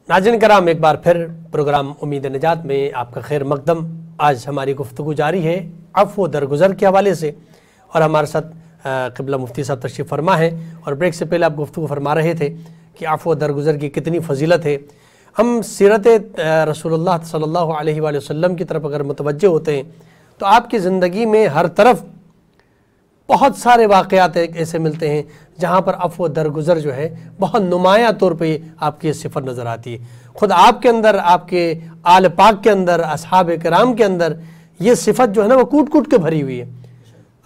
नाज़रीन कराम, एक बार फिर प्रोग्राम उम्मीद निजात में आपका खैर मकदम। आज हमारी गुफ्तगू जारी है अफ़्व दरगुज़र के हवाले से, और हमारे साथ क़िबला मुफ्ती साहब तशरीफ़ फरमा है। और ब्रेक से पहले आप गुफ्तगू फरमा रहे थे कि अफ़्व दरगुज़र की कितनी फजीलत है। हम सीरत रसूलुल्लाह सल्लल्लाहु अलैहि वसल्लम की तरफ अगर मुतवज्जे होते हैं तो आपकी ज़िंदगी में हर तरफ बहुत सारे वाक़यात ऐसे मिलते हैं जहाँ पर अफ़्व दरगुज़र जो है बहुत नुमायाँ तौर पे आपकी सिफ़त नज़र आती है। ख़ुद आपके अंदर, आपके आल पाक के अंदर, असहाब किराम के अंदर ये सिफ़त जो है ना वो कूट कूट के भरी हुई है।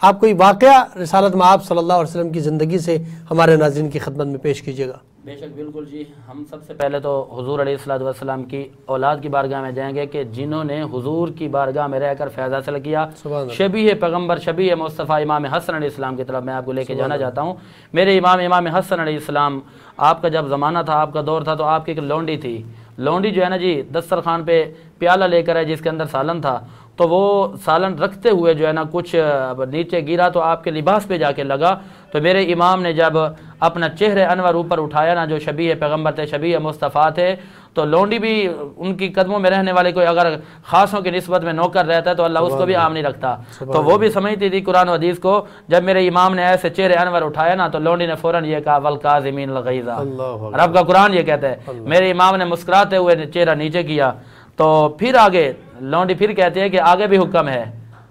आप कोई वाक़या रिसालत मआब सल्लल्लाहु अलैहि वसल्लम की ज़िंदगी से हमारे नाज़रीन की खिदमत में पेश कीजिएगा। बेशक, बिल्कुल जी। हम सबसे पहले तो हुज़ूर अलैहिस्सलातु वस्सलाम की औलाद की बारगाह में जाएंगे कि जिन्होंने हुज़ूर की बारगाह में रहकर फैज़ हासिल किया। शबीह पैगम्बर, शबीह मुस्तफ़ा इमाम हसन अलैहिस्सलाम की तरफ मैं आपको लेके जाना चाहता हूँ। मेरे इमाम हसन अलैहिस्सलाम, आपका जब ज़माना था, आपका दौर था, तो आपकी एक लौंडी थी। लौंडी जो है ना जी, दस्तरखान पे प्याला लेकर है जिसके अंदर सालन था, तो वो सालन रखते हुए जो है ना कुछ नीचे गिरा तो आपके लिबास पे जाके लगा। तो मेरे इमाम ने जब अपना चेहरे अनवर ऊपर उठाया ना, जो शबीह पैगम्बर थे, शबीह मुस्तफ़ा थे, तो लौंडी भी उनकी कदमों में रहने वाले कोई अगर ख़ासों की निस्बत में नौकर रहता है तो अल्लाह उसको भी आम नहीं रखता। तो वो भी समझती थी कुरान और हदीस को। जब मेरे इमाम ने ऐसे चेहरे अनवर उठाया ना तो लौंडी ने फ़ौरन ये कहा, वल काज़िमीन अल ग़ैज़। रब का कुरान ये कहता है। मेरे इमाम ने मुस्कुराते हुए चेहरा नीचे किया। तो फिर आगे लौंडी फिर कहती है कि आगे भी हुक्म है,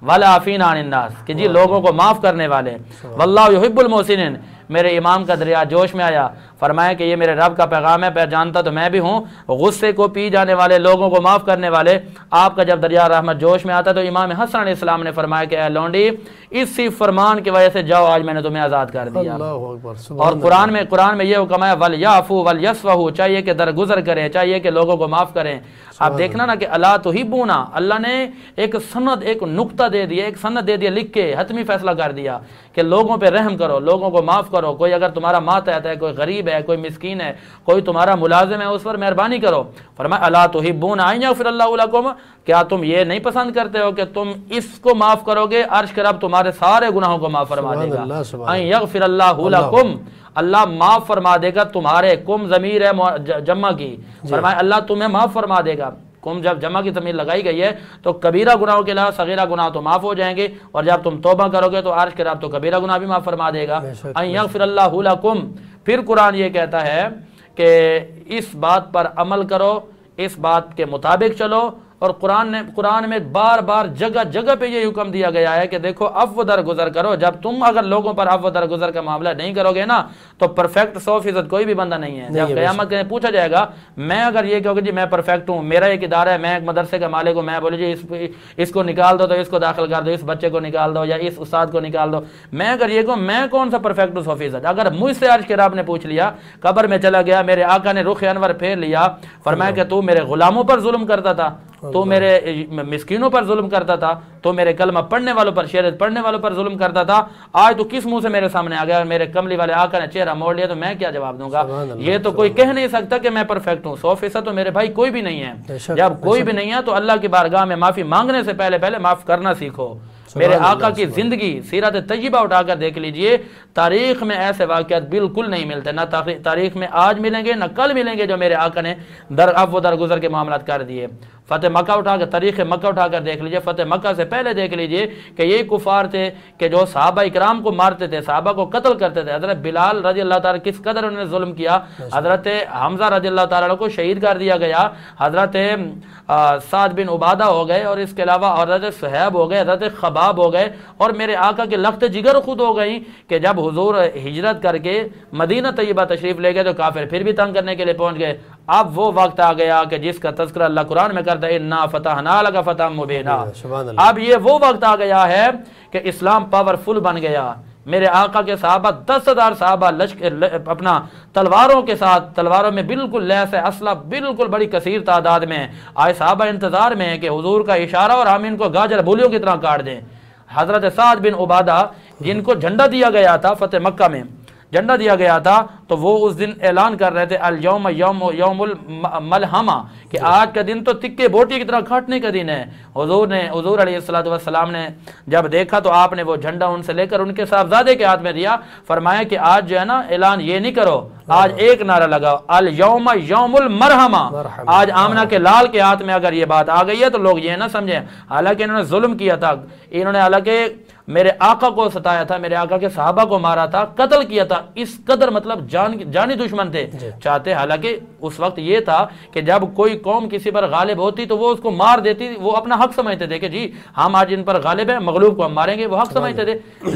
वाला आफीन अनिन नास, कि जी लोगों को माफ़ करने वाले, वल्लाहु युहिब्बुल मोहसिनीन। मेरे इमाम का दरिया जोश में आया, फरमाया कि ये मेरे रब का पैगाम है, जानता तो मैं भी हूँ, गुस्से को पी जाने वाले, लोगों को माफ़ करने वाले। आपका जब दरिया रहमत जोश में आता तो इमाम हसन अलैहिस्सलाम ने फरमाया कि ऐ लौंडी, इसी फरमान की वजह से जाओ, आज मैंने तुम्हें आज़ाद कर दिया। और कुरान में ये हुक्म है, वल याफू वल यस्फहू, चाहिए कि दरगुजर करें, चाहिए कि लोगों को माफ़ करें। आप देखना ना कि अला तुहिब्बूना, अल्लाह ने एक सनद, एक नुक्ता दे दिया, एक सनद दे दिया, लिख के हतमी फैसला कर दिया कि लोगों पे रहम करो, लोगों को माफ़ करो। कोई अगर तुम्हारा मातहत है, कोई गरीब है, कोई मिस्कीन है, कोई तुम्हारा मुलाजिम है, उस पर मेहरबानी करो। फरमाया अला तुहिब्बूना अन यग़फ़िरल्लाहु लकुम, क्या तुम ये नहीं पसंद करते हो कि तुम इसको माफ़ करोगे, अर्श के रब तुम्हारे सारे गुनाहों को माफ़ फरमा देगा। अन यग़फ़िरल्लाहु लकुम, अल्लाह माफ़ फरमा देगा तुम्हारे। कुम ज़मीर है जम्मा की, फरमाया अल्लाह तुम्हें माफ़ फरमा देगा। कुम जब जमा की ज़मीर लगाई गई है तो कबीरा गुनाहों के अलावा सगीरा गुनाह तो माफ़ हो जाएंगे, और जब तुम तौबा करोगे तो अर्श के रब तो कबीरा गुनाह भी माफ़ फरमा देगा। अन यग़फ़िरल्लाहु लकुम। फिर कुरान ये कहता है कि इस बात पर अमल करो, इस बात के मुताबिक चलो। और कुरान में बार बार जगह जगह पे ये हुक्म दिया गया है कि देखो अफ़्व दरगुज़र करो। जब तुम अगर लोगों पर अफ़्व दरगुज़र का मामला नहीं करोगे ना तो परफेक्ट 100% कोई भी बंदा नहीं है। जब क़यामत में पूछा जाएगा, मैं अगर ये कहोगे जी मैं परफेक्ट हूँ, मेरा एक इदारा है, मैं एक मदरसे का मालिक हूँ, मैं बोले जी इसको निकाल दो तो इसको दाखिल कर दो, इस बच्चे को निकाल दो या इस उस्ताद को निकाल दो, मैं अगर ये कहूँ मैं कौन सा परफेक्ट हूँ 100%। अगर मुझसे अर्श के रब ने पूछ लिया, कब्र में चला गया, मेरे आका ने रुख अनवर फेर लिया, फरमाया कि तू मेरे गुलामों पर जुल्म करता था, तो मेरे मिस्कीनों पर जुल्म करता था, तो मेरे कलमा पढ़ने वालों पर, शरीयत पढ़ने वालों पर जुल्म करता था, आज तो किस मुंह से मेरे सामने आ गया और मेरे कमली वाले आका ने चेहरा मोड़ लिया, तो मैं क्या जवाब दूंगा। ये तो कोई कह नहीं सकता कि मैं परफेक्ट हूँ। 100% तो मेरे भाई कोई भी नहीं है। जब कोई भी नहीं है तो अल्लाह की बारगाह में माफी मांगने से पहले पहले माफ करना सीखो। मेरे आका की जिंदगी सीरत तय्यबा उठाकर देख लीजिए, तारीख में ऐसे वाक़यात बिल्कुल नहीं मिलते, ना तारीख में आज मिलेंगे ना कल मिलेंगे जो मेरे आका ने अफ़्व दरगुज़र के मामलात कर दिए। फ़तेह मक्का उठाकर, तारीख़ मक्का उठाकर देख लीजिए, फ़तेह मक्का से पहले देख लीजिए कि ये कुफार थे कि जो सहाबा इकराम को मारते थे, सहाबा को कत्ल करते थे। हज़रत बिलाल रज़ी अल्लाह ताला किस कदर उन्होंने जुल्म किया, हज़रत हमज़ा रज़ी अल्लाह ताला को शहीद कर दिया गया, हज़रत साद बिन उबादा हो गए, और इसके अलावा हज़रत सुहैब हो गए, हज़रत खबाब हो गए, और मेरे आका के लख्त जिगर खुद हो गई कि जब हुजूर हिजरत करके मदीना तय्यबा तशरीफ़ ले गए तो काफिर फिर भी तंग करने के लिए पहुँच गए। अब वो वक्त आ गया कि जिसका तज़किरा अल्लाह कुरान में करता है, इन्ना फ़तहना लका फ़तहम मुबीना। अब ये वो वक्त आ गया है कि इस्लाम पावरफुल बन गया। मेरे आका के साहबा 10,000 साहबा अपना तलवारों के साथ, तलवारों में बिल्कुल लैस है, असला बिल्कुल बड़ी कसीर तादाद में। आज साहबा इंतजार में है कि हुजूर का इशारा और हम इनको गाजर बूलियों की तरह काट दें। हजरत साद बिन उबादा जिनको झंडा दिया गया था फतेह मक्का में, جھنڈا دیا گیا تھا تو وہ اس دن اعلان کر رہے تھے الیوم یوم الملحمہ کہ آج کا دن تو تکے بوٹی کی طرح کھاٹنے کا دن ہے۔ حضور علیہ السلام نے جب دیکھا تو آپ نے وہ جھنڈا ان سے لے کر ان کے صاحبزادے کے ہاتھ میں دیا، فرمایا کہ آج جو ہے نا اعلان یہ نہیں کرو، آج ایک نعرہ لگاؤ الیوم یوم المرحمہ۔ آج آمنہ کے لال کے ہاتھ میں اگر یہ بات آ گئی ہے تو لوگ یہ نہ سمجھیں حالانکہ انہوں نے ظلم کیا تھا، انہوں نے حالانکہ میرے آقا کو ستایا تھا، میرے آقا کے صحابہ کو مارا تھا، قتل کیا تھا، اس قدر مطلب جانی دشمن تھے چاہتے، حالانکہ اس وقت یہ تھا کہ جب کوئی قوم کسی پر غالب ہوتی تو وہ اس کو مار دیتی، وہ اپنا حق سمجھتے تھے کہ جی ہم آج ان پر غالب ہیں، مغلوب کو ہم ماریں گے، وہ حق سمجھتے تھے۔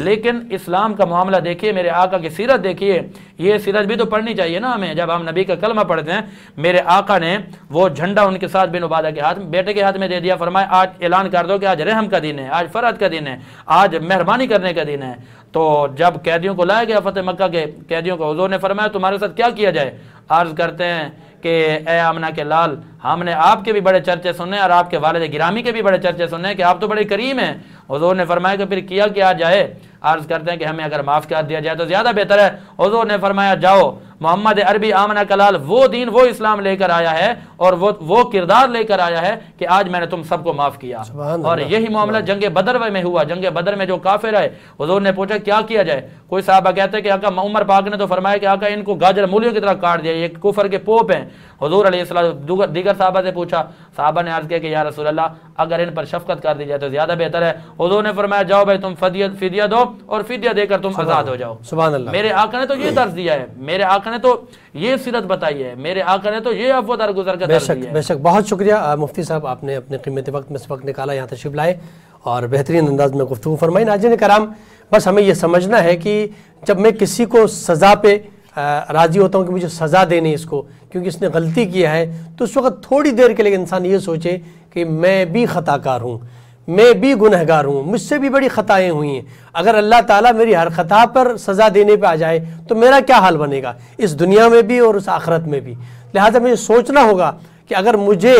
لیکن اسلام کا معاملہ دیکھیے، میرے آقا کی سیرت دیکھیے، یہ سیرت بھی تو پڑھنی چاہیے نا ہمیں جب ہم نبی کا کلمہ پڑھتے ہیں۔ میرے آقا نے وہ جھنڈا ان کے ساتھ بن عبادہ کے ہاتھ بیٹے کے ہاتھ میں دے دیا، فرمایا آج اعلان کر دو کہ آج رحم کا دن ہے، آج فرحت کا دن ہے، آج مہربانی کرنے کا دن ہے۔ تو جب قیدیوں کو لایا گیا فتح مکہ کے قیدیوں کو، حضور نے فرمایا تمہارے ساتھ کیا کیا جائے؟ عرض کرتے ہیں کہ اے آمنہ کے لال، ہم نے آپ کے بھی بڑے چرچے سننے اور آپ کے والد گرامی کے بھی بڑے چرچے سننے کہ آپ تو بڑے کریم ہیں۔ حضور نے فرمایا کہ پھر کیا جائے؟ عرض کرتے ہیں کہ ہمیں اگر معاف کر دیا جائے تو زیادہ بہتر ہے۔ حضور نے فرمایا جاؤ، محمد عربی آمنہ کا لال وہ دین وہ اسلام لے کر آیا ہے اور وہ کردار لے کر آیا ہے کہ آج میں نے تم سب کو معاف کیا۔ اور یہی معاملہ جنگ بدر میں ہوا۔ جنگ بدر میں جو کافر آئے، حضور نے پوچھا کیا جائے؟ کوئی صحابہ کہتے ہیں کہ آقا عمر پاک نے تو فرمایا کہ آقا ان کو گاجر مولیوں کی طرح کاٹ دیا، یہ کفر کے پوپ ہیں۔ حضور علیہ السلام دیگر صحابہ سے پوچھا، صحابہ نے عرض کیا کہ یا رسول اللہ اگر ان پر شفقت کر دی جائے تو زیادہ بہتر ہے۔ حضور نے فرمایا جاؤ بھائی تم فدیہ دو اور فدیہ دے کر تم آزاد ہو جاؤ۔ سبحان اللہ۔ میرے آقا نے تو یہ درس دیا ہے، میرے آقا نے تو یہ سیرت بتائی ہے، میرے آقا نے تو یہ عفو درگزر کا درس دیا ہے۔ بے شک بہت شکریہ مفتی صاحب، آپ نے اپنے قیمتی وقت میں سے وقت نکالا، یہاں تشریف لائے اور بہترین انداز میں گفتگو فرمائی۔ ناظرین کرام، بس ہمیں یہ سمجھنا ہے کہ جب میں کسی کو سزا پہ راضی ہوتا ہوں کہ مجھے سزا دینی اس کو کیونکہ اس نے غلطی کیا ہے، تو اس وقت تھوڑی دیر کے لیے انسان یہ سوچے کہ میں بھی خطا کار ہوں، میں بھی گنہگار ہوں، مجھ سے بھی بڑی خطائیں ہوئی ہیں۔ اگر اللہ تعالیٰ میری ہر خطا پر سزا دینے پہ آ جائے تو میرا کیا حال بنے گا اس دنیا میں بھی اور اس آخرت میں بھی۔ لہٰذا مجھے سوچنا ہوگا کہ اگر مجھے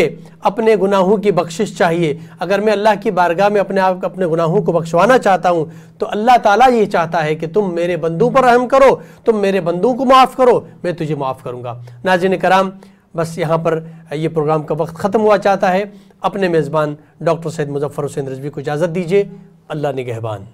اپنے گناہوں کی بخشش چاہیے، اگر میں اللہ کی بارگاہ میں اپنے گناہوں کو بخشوانا چاہتا ہوں تو اللہ تعالیٰ یہ چاہتا ہے کہ تم میرے بندوں پر رحم کرو، تم میرے بندوں کو معاف کرو، میں تجھے معاف کروں گا۔ ناظرین کرام، بس یہاں پر یہ پروگرام کا وقت ختم ہوا چاہتا ہے۔ اپنے میزبان ڈاکٹر سید مظفر حسین رضوی کو اجازت دیجیے۔ اللہ نگہبان۔